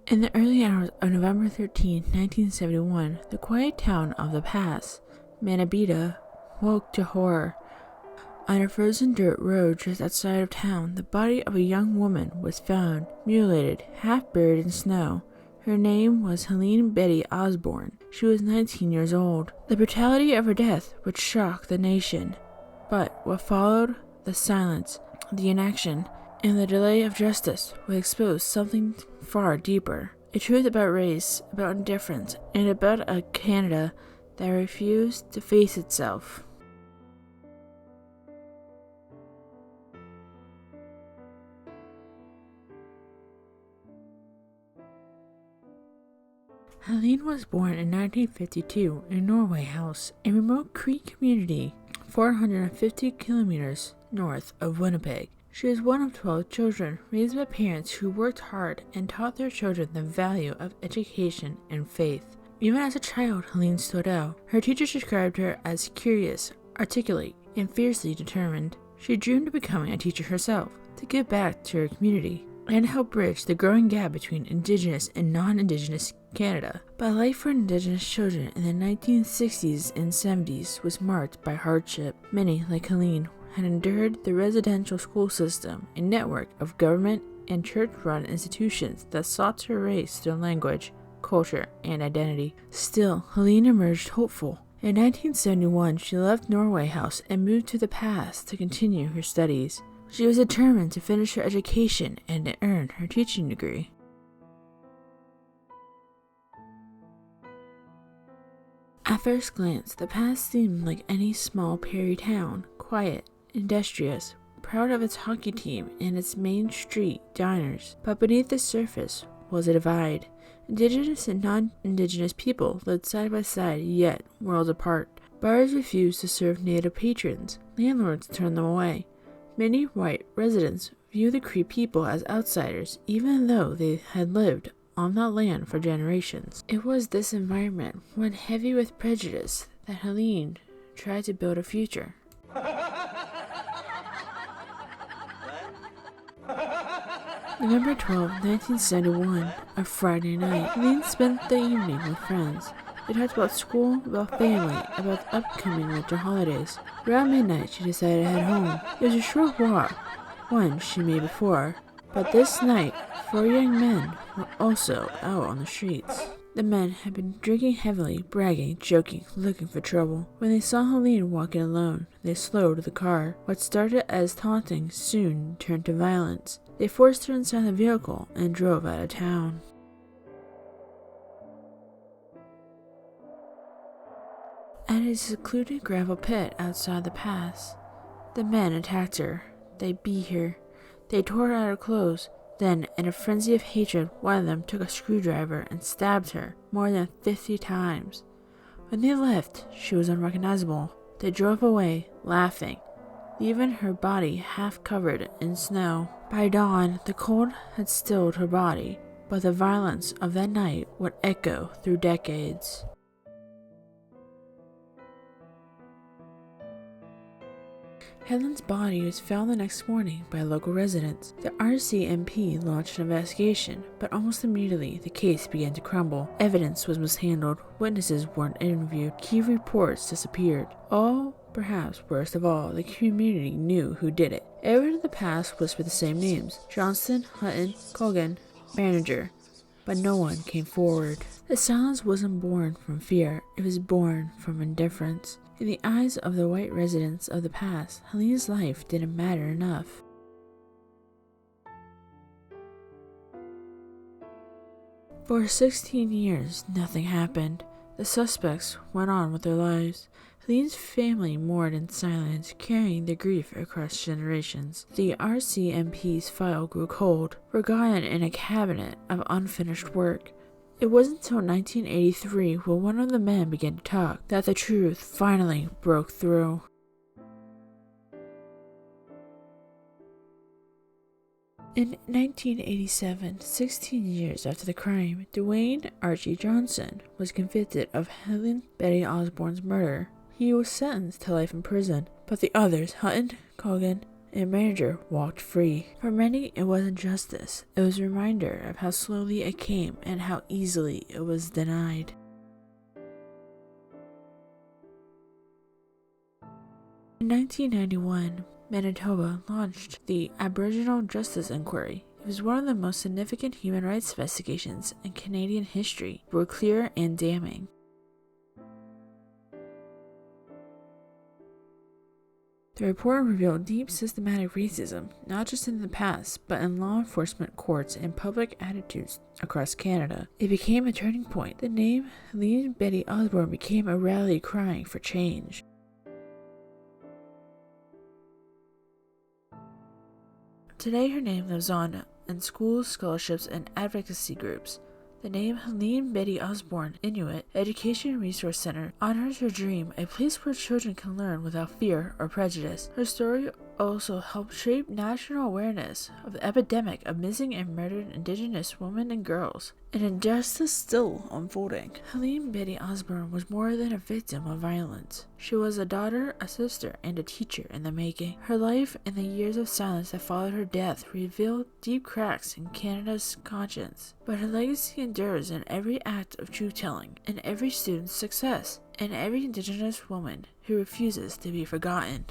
In the early hours of November 13, 1971, the quiet town of The Pass, Manabita, woke to horror. On a frozen dirt road just outside of town, the body of a young woman was found, mutilated, half buried in snow. Her name was Helene Betty Osborne. She was 19 years old. The brutality of her death would shock the nation. But what followed, the silence, the inaction, and the delay of justice would expose something far deeper. A truth about race, about indifference, and about a Canada that refused to face itself. Helene was born in 1952 in Norway House, a remote Cree community 450 kilometers north of Winnipeg. She was one of 12 children raised by parents who worked hard and taught their children the value of education and faith. Even as a child, Helene stood out. Her teachers described her as curious, articulate, and fiercely determined. She dreamed of becoming a teacher herself, to give back to her community, and help bridge the growing gap between Indigenous and non-Indigenous Canada. But life for Indigenous children in the 1960s and 70s was marked by hardship. Many, like Helene, had endured the residential school system, a network of government and church-run institutions that sought to erase their language, culture, and identity. Still, Helene emerged hopeful. In 1971, she left Norway House and moved to The Pass to continue her studies. She was determined to finish her education and to earn her teaching degree. At first glance, The Pass seemed like any small prairie town, quiet, industrious, proud of its hockey team and its main street diners. But beneath the surface was a divide. Indigenous and non-Indigenous people lived side by side, yet worlds apart. Bars refused to serve Native patrons. Landlords turned them away. Many white residents viewed the Cree people as outsiders, even though they had lived on that land for generations. It was this environment, one heavy with prejudice, that Helene tried to build a future. November 12, 1971, a Friday night. Helene spent the evening with friends. They talked about school, about family, about the upcoming winter holidays. Around midnight, she decided to head home. It was a short walk, one she made before, but this night, 4 young men were also out on the streets. The men had been drinking heavily, bragging, joking, looking for trouble. When they saw Helene walking alone, they slowed the car. What started as taunting soon turned to violence. They forced her inside the vehicle and drove out of town. At a secluded gravel pit outside The Pass, the men attacked her. They beat her. They tore out her clothes. Then, in a frenzy of hatred, one of them took a screwdriver and stabbed her more than 50 times. When they left, she was unrecognizable. They drove away, laughing, leaving her body half covered in snow. By dawn, the cold had stilled her body, but the violence of that night would echo through decades. Helene's body was found the next morning by local residents. The RCMP launched an investigation, but almost immediately the case began to crumble. Evidence was mishandled, witnesses weren't interviewed, key reports disappeared. All, perhaps worst of all, the community knew who did it. Everyone in The Pass whispered the same names: Johnston, Hutton, Colgan, Manager, but no one came forward. The silence wasn't born from fear, it was born from indifference. In the eyes of the white residents of The Pass, Helene's life didn't matter enough. For 16 years, nothing happened. The suspects went on with their lives. Helene's family mourned in silence, carrying their grief across generations. The RCMP's file grew cold, forgotten in a cabinet of unfinished work. It wasn't until 1983, when one of the men began to talk, that the truth finally broke through. In 1987, 16 years after the crime, Dwayne Archie Johnson was convicted of Helene Betty Osborne's murder. He was sentenced to life in prison, but the others, Hutton, Colgan, and manager walked free. For many, it wasn't justice. It was a reminder of how slowly it came and how easily it was denied. In 1991, Manitoba launched the Aboriginal Justice Inquiry. It was one of the most significant human rights investigations in Canadian history, but were clear and damning. The report revealed deep systematic racism, not just in the past, but in law enforcement, courts, and public attitudes across Canada. It became a turning point. The name Helene Betty Osborne became a rally crying for change. Today, her name lives on in schools, scholarships, and advocacy groups. The name Helene Betty Osborne Inuit Education Resource Center honors her dream, a place where children can learn without fear or prejudice. Her story also helped shape national awareness of the epidemic of missing and murdered Indigenous women and girls, an injustice still unfolding. Helene Betty Osborne was more than a victim of violence. She was a daughter, a sister, and a teacher in the making. Her life and the years of silence that followed her death revealed deep cracks in Canada's conscience, but her legacy endures in every act of truth-telling, in every student's success, and every Indigenous woman who refuses to be forgotten.